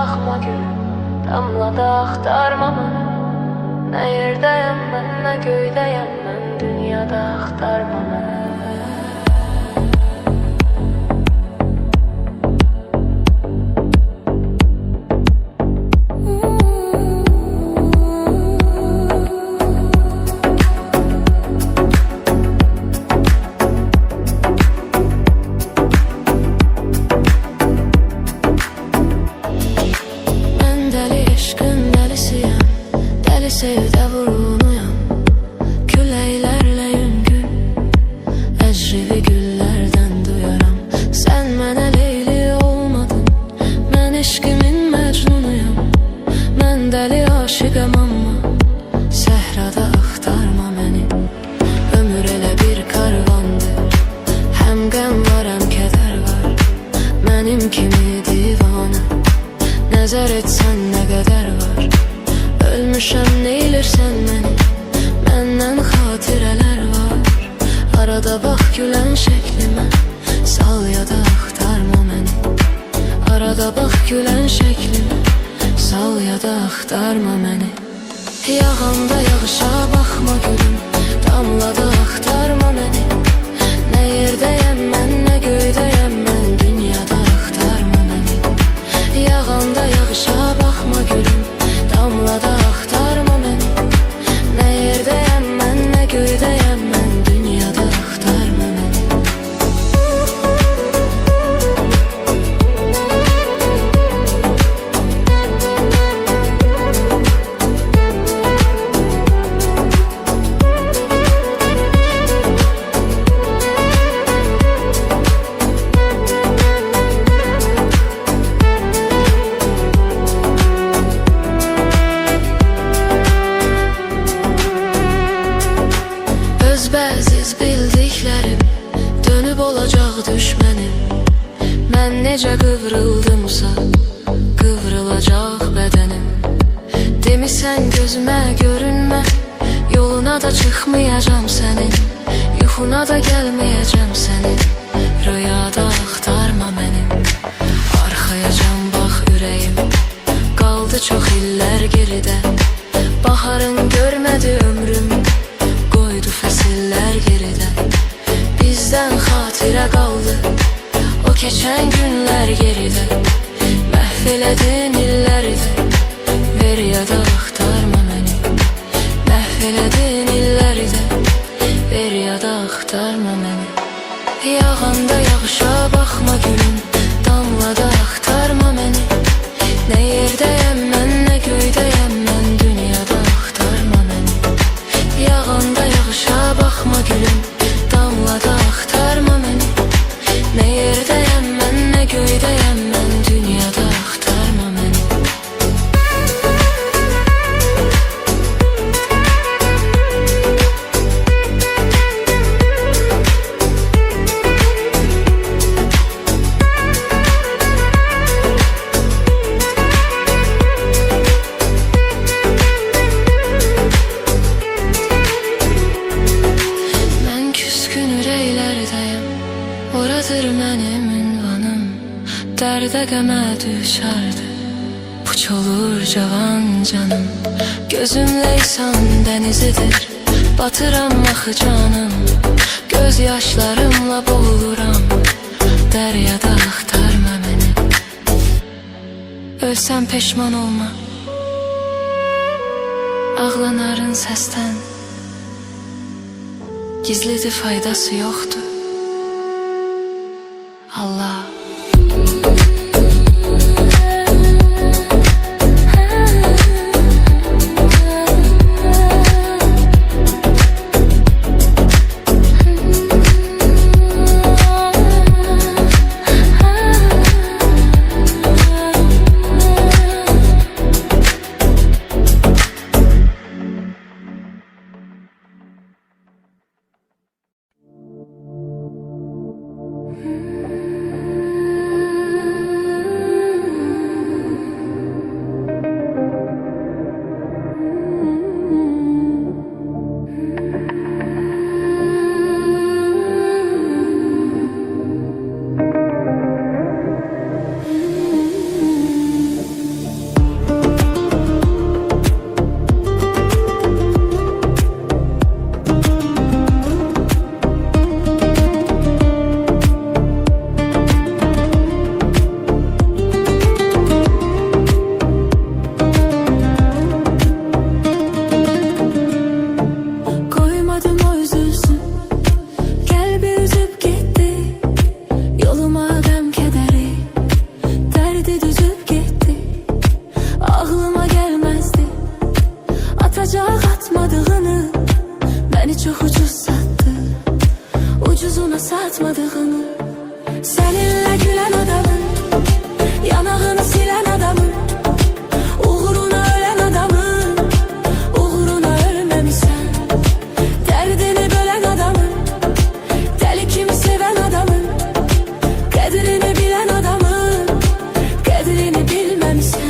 bakma gülüm, damlada axtarma məni. Nə yerdəyəm mən, nə göydəyəm mən, dünyada axtarma məni. Sevdə vurunuyam, küləklərlə yüngül, əcrivi güllərdən duyaram. Sən mənə leyli olmadın, mən eşqimin məcnunuyam. Mən dəli aşiqəm amma səhrada axtarma məni. Ömür elə bir karvandır, həm qəm var, həm kədər var. Mənim kimi divana, nəzər etsən nə qədər var. Ölmüşəm, neylirsən məni, məndən xatirələr var. Arada bax gülən şəklimə, sal ya da axtarma məni. Arada bax gülən şəklimə, sal ya da axtarma məni. Yağanda yağışa baxma gülüm, damlada axtarma məni. Nə yerdəyəm mən, nə göydəyəm mən, dünyada axtarma məni. Yağanda yağışa baxma gülüm, damlada axtarma məni. Nə yerdəyəm mən, nə göydəyəm mən, dünyada axtarma məni. Özbəziz bildiklərim dönüb olacaq düşmənim. Mən necə qıvrıldımsa qıvrılacaq bədənim. Demisən gözümə görünmə, yoluna da çıxmayacam sənin, yuxuna da gəlməyəcəm sənin. Rüyada axtarma mənim, arxaya can bax ürəyim, qaldı çox illər geridə. Baharın görmədi ömrüm, qoydu fəsillər geridə. Bizdən xatirə qaldı o keçən günlər geridə. Məhv elədin illəri də, ver ya da axtarma məni. Məhv elədin illəri də, ver ya da axtarma məni. Yağanda yağışa baxma gülüm, damlada axtarma məni. Nə yerdəyəm mən, nə göydəyəm mən, dünyada axtarma məni. Yağanda yağışa baxma gülüm, damlada axtarma məni. Nə yerdəyəm mən, nə göydəyəm mən, dünyada axtarma məni. Oradır mənim ünvanım, dərdə qəmə düşərdi, puç olur cavan canım. Gözüm leysan dənizidir, batıram axı canım. Göz yaşlarımla boğuluram, dəryada axtarma məni. Ölsəm peşman olma, ağlanarın səsdən, gizlidir faydası yoxdur. Allah. adamı, seninle gülen adamı, yanağını silen adamı, uğruna ölen adamı, uğruna ölmemişsen. Derdini bölen adamı, deli kimi seven adamı, kadrini bilen adamı, kadrini bilmemişsen.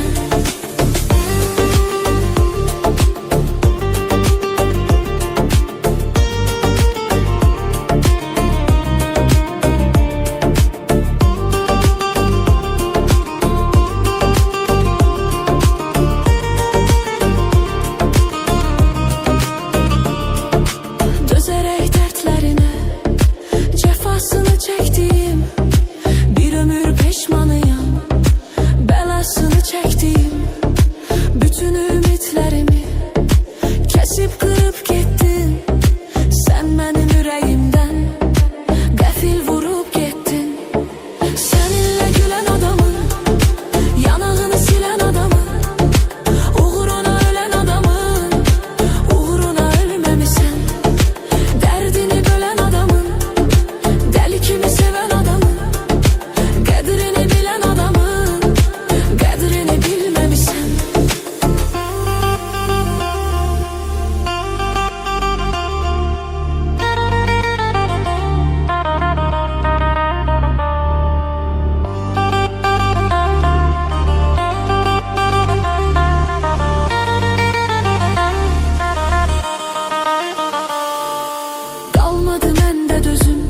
Dözerek dertlerine cefasını çektiğim, bir ömür pişmanıyım, belasını çektiğim. Bütün ümitlerimi kesip kırıp gittin, sen benim yüreğimden qəfil vurup gittin. Seninle gülen adamı, yanağını silen adamı, uğruna ölen adamı, uğruna ölmemişsen. Derdini bölen adamı, deli kimi seven adamı, kadrini bilen adamı, kadrini bilmemişsen. Kalmadı mende dözüm,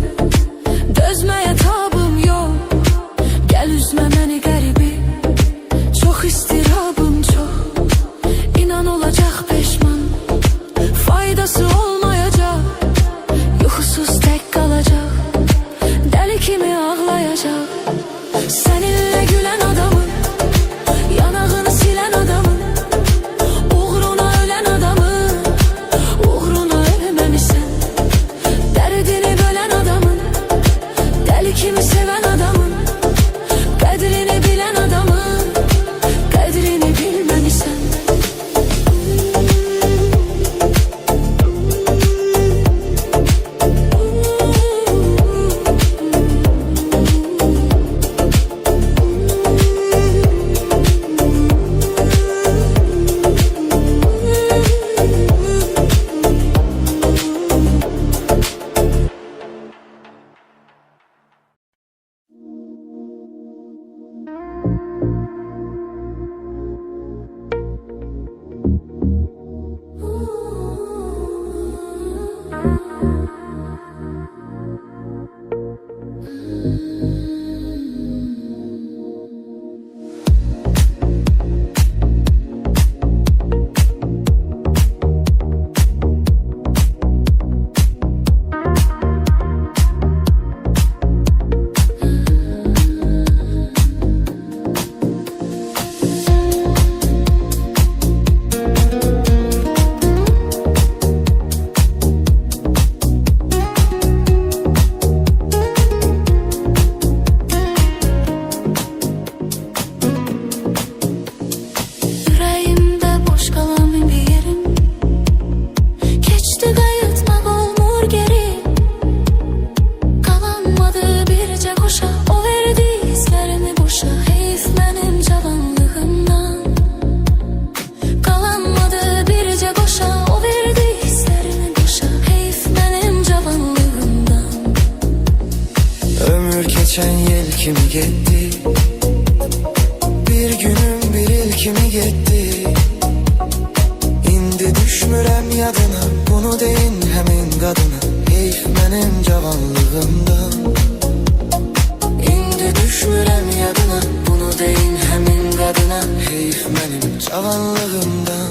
dözmeye tabım yok. Gel üzme beni garibi, çok istirabım çok. İnan olacak peşman, faydası olmayacak. Yuhusuz tek kalacak, deli kimi ağlayacak. Seninle gülen adamı, yanağını silen adamı, uğruna ölen adamı, uğruna ölmemişsen. Derdini bölen adamın, deli kimi seven adamın, kadrini bilen adamın, kadrini bilmemişsen. Yüreğimde boş kalan bir yerim, geçti kayıtmak olmur geri. Kalanmadı birce koşa, o verdi hislerimi boşa. Heyif benim cavanlığımdan. Kalanmadı birce koşa, o verdi hislerimi boşa. Heyif benim cavanlığımdan. Ömür geçen yel kimi gitti, bir günüm bir il kimi gitti. İndi düşmürem yadına, bunu deyin hemin kadına. Heyif benim cavanlığımdan. İndi düşmürem yadına, bunu deyin hemin kadına. Heyif benim cavanlığımdan.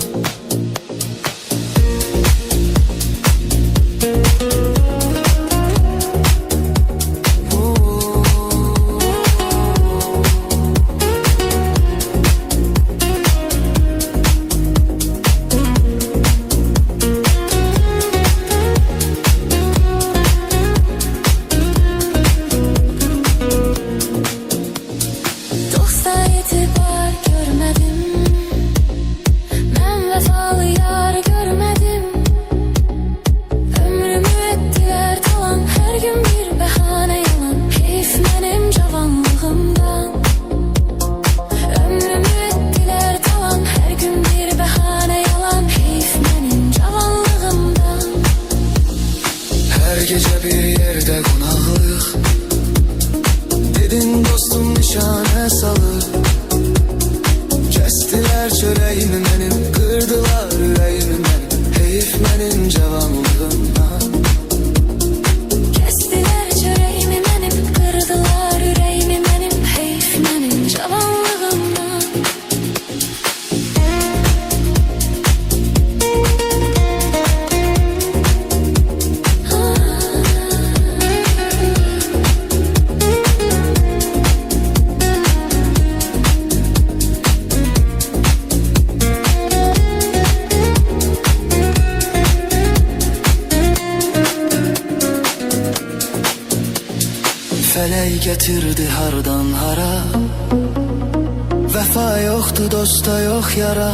Dosta etibar görmedim, felek getirdi hardan hara. Vəfa yoxdur, dosta yox yara.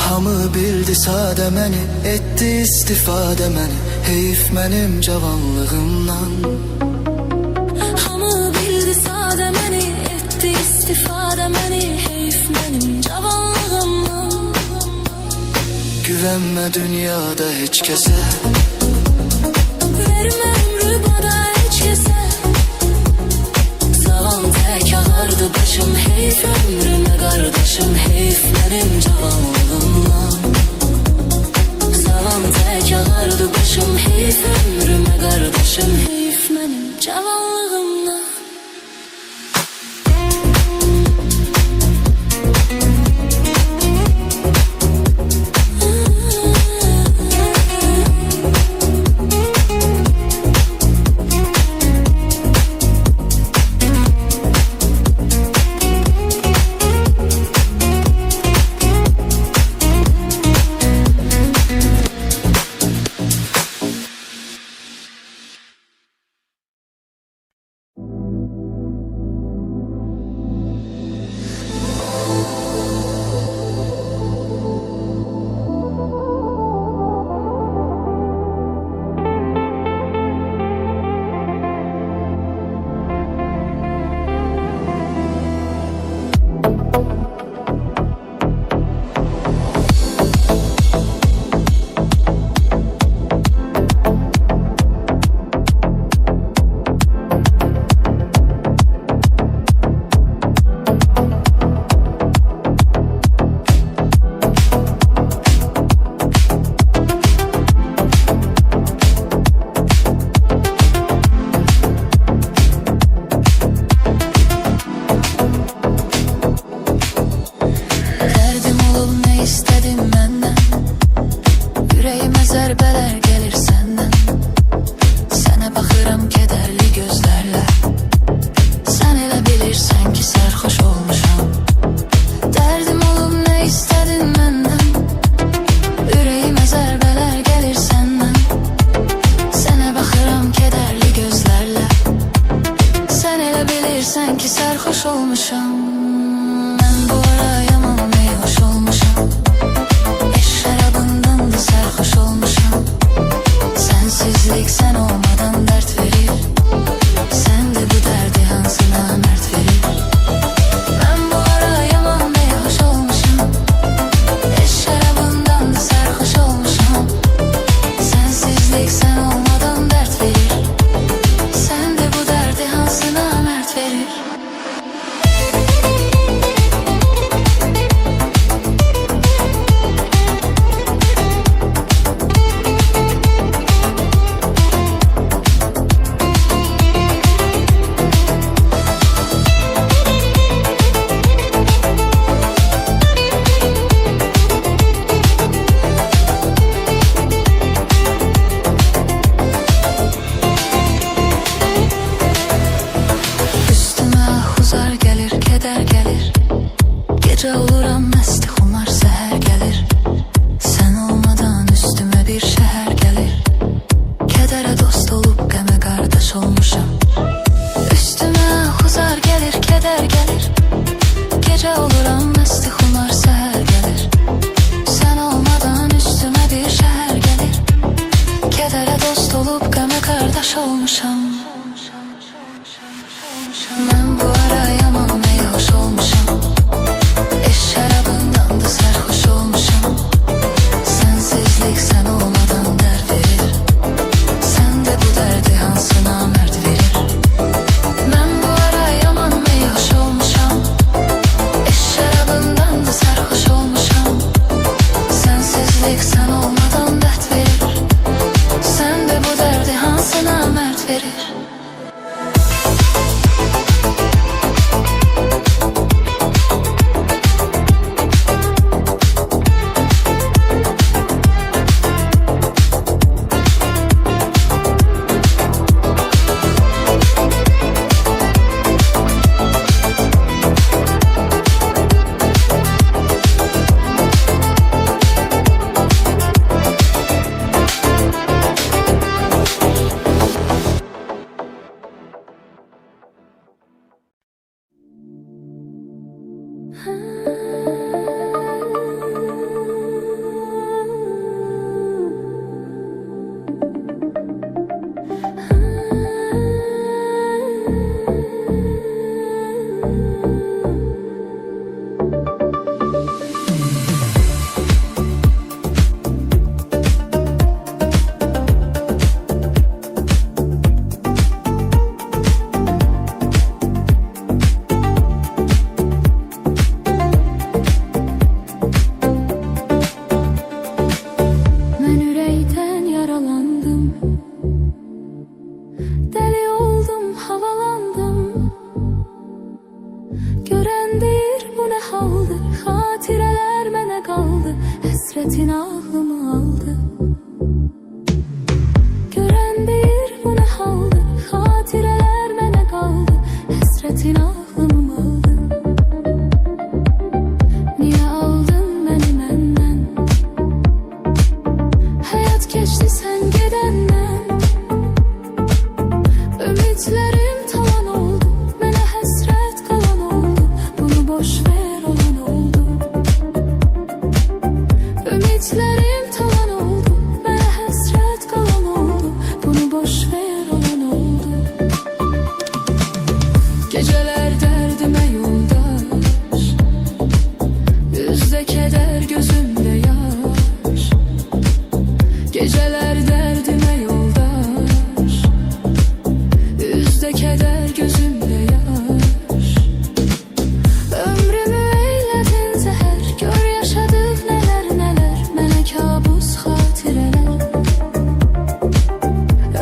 Hamı bildi sadə məni, etdi istifadə məni. Heyf mənim cavanlığımdan. Hamı bildi sadə məni, etdi istifadə məni. Heyf mənim cavanlığımdan. Güvənmə dünyada heç kəsə, vermə ömrü bana heç kəsə. Zavalım tək ağardı başım, heyf ömrümə qardaşım. Heyf mənim cavanlığımdan. Zavalım tək ağardı başım, heyf ömrümə qardaşım. Heyf mənim cavanlığımdan. Zərbələr gəlir səndən. Sənə baxıram kədərli gözlərlə. Sən elə bilirsən ki sərxoş olmuşam. Dərdim olub nə istədin məndən. Ürəyimə zərbələr gəlir səndən. Sənə baxıram kədərli gözlərlə. Sən elə bilirsən ki sərxoş olmuşam. Mən bu ara yaman meyhoş olmuşam. Sarhoş olmuşam. Sensizlik sen olmadan dert verir. Sen de bu derdi hansına mert verir. Ben bu ara yaman meyhoş olmuşam. Şarabından da sarhoş olmuşam. Sensizlik sen olmadan dert verir. Sen de bu derdi hansına mert verir. Gece oluram məsti xumar səhər gəlir. Sən olmadan üstümə bir şəhər gəlir. Kədərə dost olub qəmə qardaş olmuşam. Üstümə xuzar gəlir, kədər gəlir. Gecə oluram məsti xumar səhər gəlir. Sən olmadan üstümə bir şəhər gəlir. Kədərə dost olub qəmə qardaş olmuşam. Mən bu ara yaman meyhoş olmuşam. Şarabından da sarhoş olmuşam. Sensizlik sen olmadan dert verir. Sen de bu derdi hansına mert verir. Ben bu ara yaman meyhoş olmuşam. Şarabından da sarhoş olmuşam. Sensizlik sen olmadan dert verir. Sen de bu derdi hansına mert verir. Ben ürəkdən yaralandım, deli oldum, havalandım. Görən deyir bu nə haldır, xatirələr mənə qaldı, həsrətin ağlımı aldı. Görən deyir bu nə haldır, xatirələr mənə qaldı, həsrətin ağlımı aldı. Niyə aldın məni məndən? Hayat geçti sen gidenden. Ümitlerim talan oldu, mənə həsrət qalan oldu, bunu boş ver olan oldu. Ümitlerim talan oldu, mənə həsrət qalan oldu, bunu boş ver olan oldu. Geceler derdime yoldaş, yüzde keder gözümde yaş. Geceler derdime yoldaş, yüzde keder gözümde yaş. Ömrümü eyledin zehir, gör yaşadık neler neler, mənə kabus xatirələr.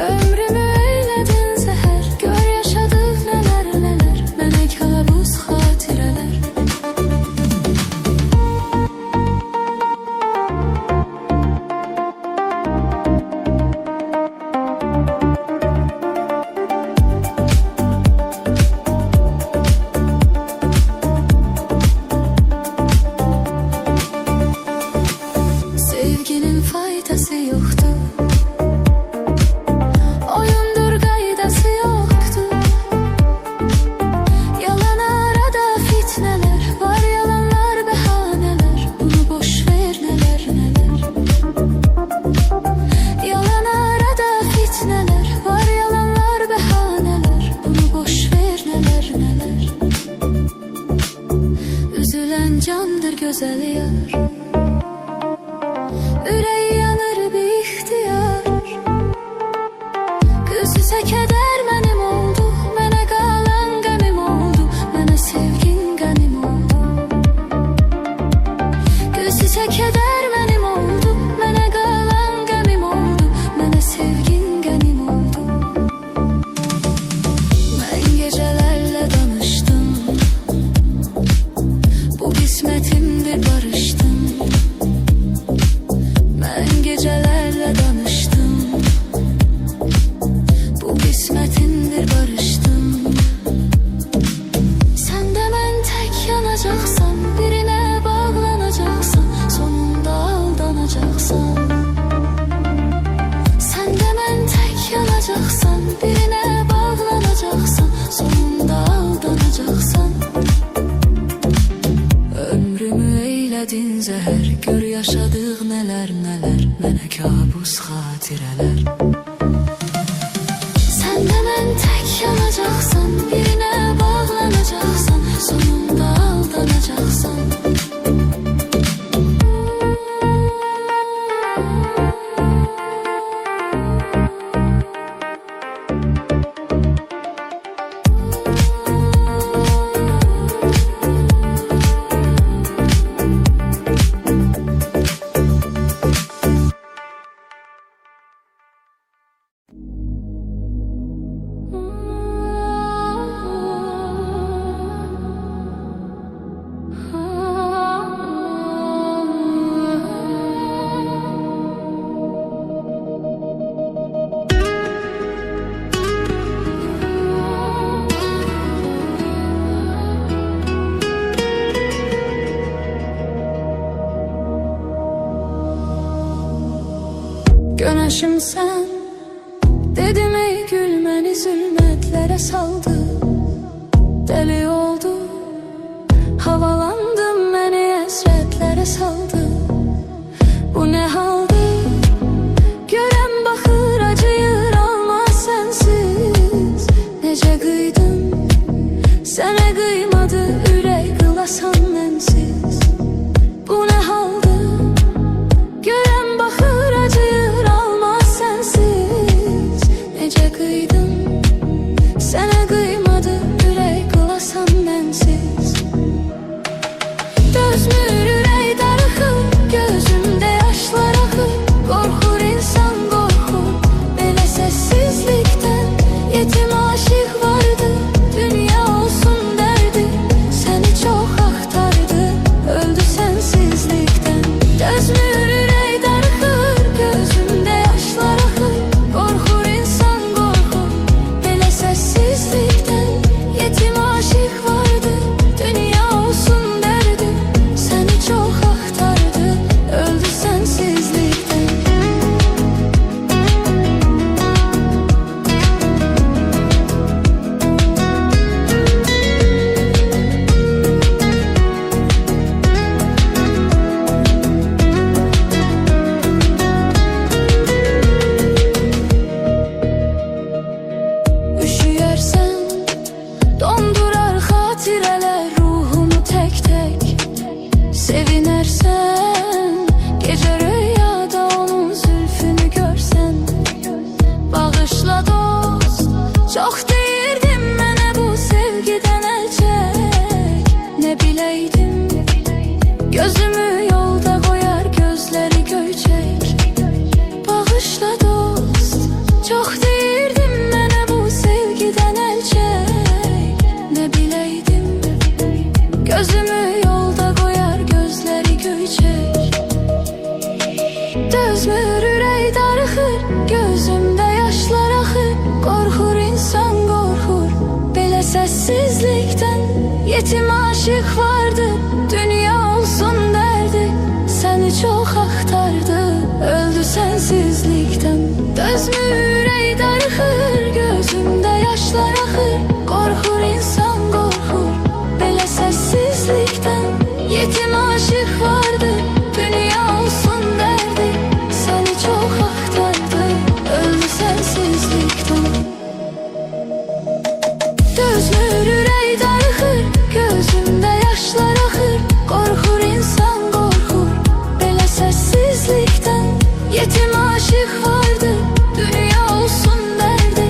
Ömrümü eyledin zehir, gör yaşadık neler neler, mənə kabus xatirələr. Sevginin faydası yoktu, oyundur gaydası yoktu. Yalan arada fitneler, var yalanlar behaneler, bunu boş ver neler neler. Yalan arada fitneler, var yalanlar behaneler, bunu boş ver neler neler. Üzülen candır güzel yar, yüreği yanır bir ihtiyar. Gözüse keder mənim oldu, mənə qalan qəmim oldu, mənə sevgin qənim oldu. Gözüse keder mənim oldu, mənə qalan qəmim oldu, mənə sevgin qənim oldu. Mən gecelerle danıştım, bu qismətimdir barıştım. Ben gecelerle danıştım, bu kısmetindir barıştım. Sen de ben tek yanacaksan, birine bağlanacaksan, sonunda aldanacaksan. Sen de ben tek yanacaksan, birine bağlanacaksan, sonunda aldanacaksan. Ömrümü eyledin zehir, gör yaşadığıq neler neler, mənə kabus xatirələr. Sen de ben tek yanacaksan, birine bağlanacaksan, sonunda aldanacaksan. Güneşim sen, dedim ey gülmeni zulmetlere saldı. Deli oldu, havalandı. kıydın, sənə qıymadı ürək qılasan mənsiz. Bu nə haldır? Görən baxır acıyır almaz sənsiz. Necə qıydın, sənə qıymadı ürək qılasan mənsiz. Dözmür ürək darıxır, gözümdə yaşlar axır. Qorxur insan qorxur, belə səssizlikdən. Yetim aşıq vardı, dünya olsun derdi. Səni çox axtardı, öldü sənsizlikdən. Dözmür ürək darıxır, gözümdə yaşlar axır. Qorxur insan qorxur, belə səssizlikdən. Yetim aşıq vardı, dünya olsun derdi. Səni çox axtardı, öldü sənsizlikdən. Üşüyərsən, dondurar xatirələr ruhumu tək-tək. Sevinərsən, gecə rüyada onun zülfünü görsən. Bağışla dost, çox deyirdim mənə bu sevgidən əl çək. Nə biləydim, gözümü yolda qoyar gözləri göyçək. Bağışla dost, çox deyirdim mənə bu sevgidən əl çək. Nə biləydim, gözümü yolda qoyar gözləri göyçək. Dözmür ürək darıxır, gözümdə yaşlar axır. Qorxur insan qorxur, belə səssizlikdən. Yetim aşıq vardı, dünya olsun derdi. Səni çox axtardı, öldü sənsizlikdən. Dözmür ürək darıxır, gözümdə yaşlar axır. Qorxur insan qorxur, belə səssizlikdən. Yetim aşıq vardı, dünya olsun derdi. Səni çox axtardı, öldü sənsizlikdən. Dözmür ürək darıxır, gözümdə yaşlar axır. Qorxur insan qorxur, belə səssizlikdən. Yetim aşıq vardı, dünya olsun derdi.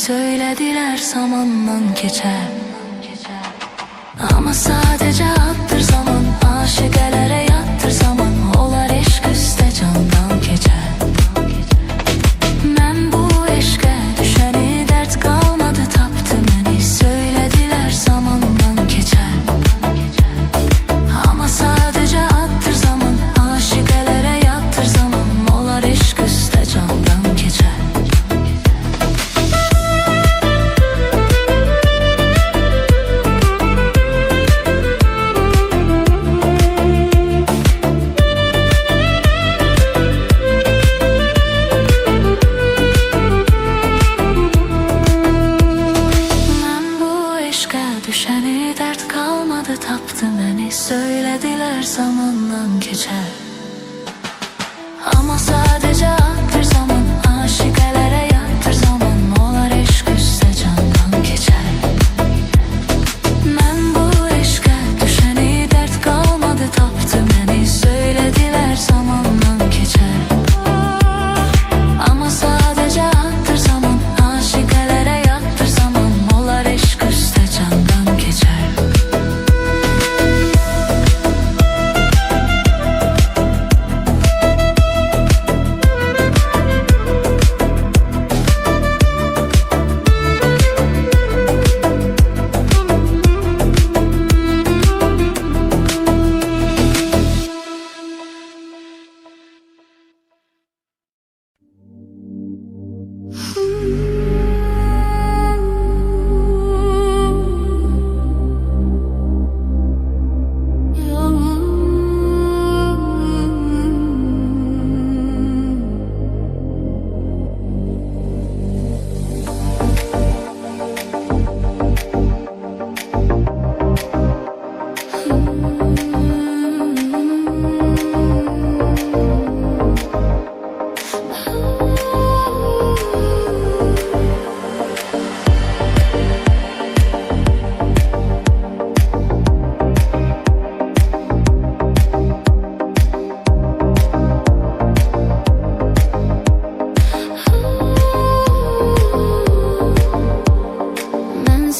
söylediler zamandan geçer. Ama sadece attır zaman, aşıqələrə yattır zaman, olar eşq üstə candan keçər. Mən bu eşqə düşəni dərd qalmadı tapdı məni, söylədilər zamandan keçər. Ama sadece attır zaman, aşıqələrə yattır zaman, olar eşq üstə candan keçər. Düşəni dərd qalmadı tapdı məni, söylədilər zamandan keçər. Ama sadece attır zaman, aşıqələrə yattır zaman, olar eşq üstə candan keçər. Mən bu eşqə düşəni dərd qalmadı tapdı məni, söylədilər zamandan keçər. Ama sadece attır zaman, aşıqələrə yattır zaman, olar eşq üstə candan geçer.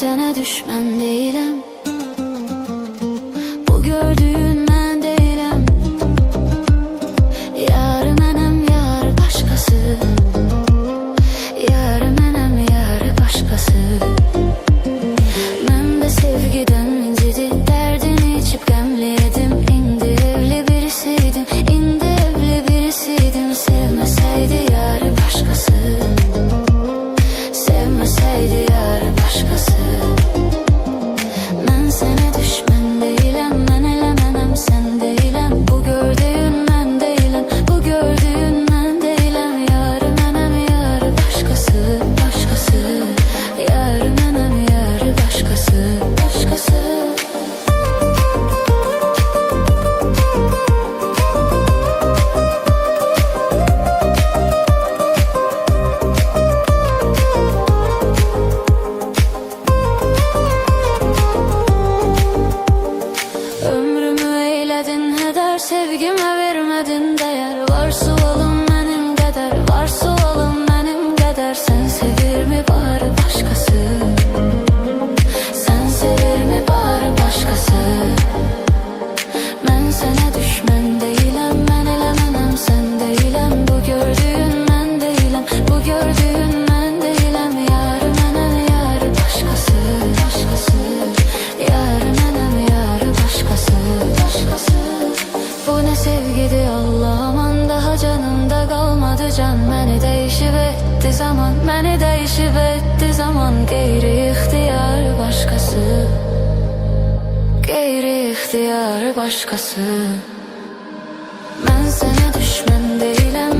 Sənə düşmən deyiləm, bu gördüyün mən deyiləm. Yarı mənəm, yarı başqası, yarı mənəm, yarı başqası. Mən də sevgidən incidi, dərdini içib qəmli edim. İndi evli birisiydim, indi evli birisiydim. Sevməsəydi yarı başqası, sevməsəydi yarı başqası. Mən sənə düşmən deyiləm, mən elə mənəm, sən deyiləm. Bu gördüyün mən deyiləm, bu gördüyün mən deyiləm. Yarı mənəm, yarı başqası, başqası. Yarı mənəm, yarı başqası, başqası. Sevgime vermedin değer, var sualım benim kadar, var sualım benim kadar. Sen sevir mi bari başkası, sen sevir mi bari başkası. Ben sana düşmən deyiləm, mən elə mənəm, sən deyiləm. Bu gördüyün mən deyiləm, bu gördüyün mən deyiləm. Yarı mənəm, yarı başkası, başkası. Yarı mənəm, yarı başkası, başkası. Bu ne sevgidi Allah aman, daha canımda kalmadı can. Beni değişip etti zaman, beni değişip etti zaman. Gayri ihtiyar başkası, gayri ihtiyar başkası. Ben sana düşmən deyiləm,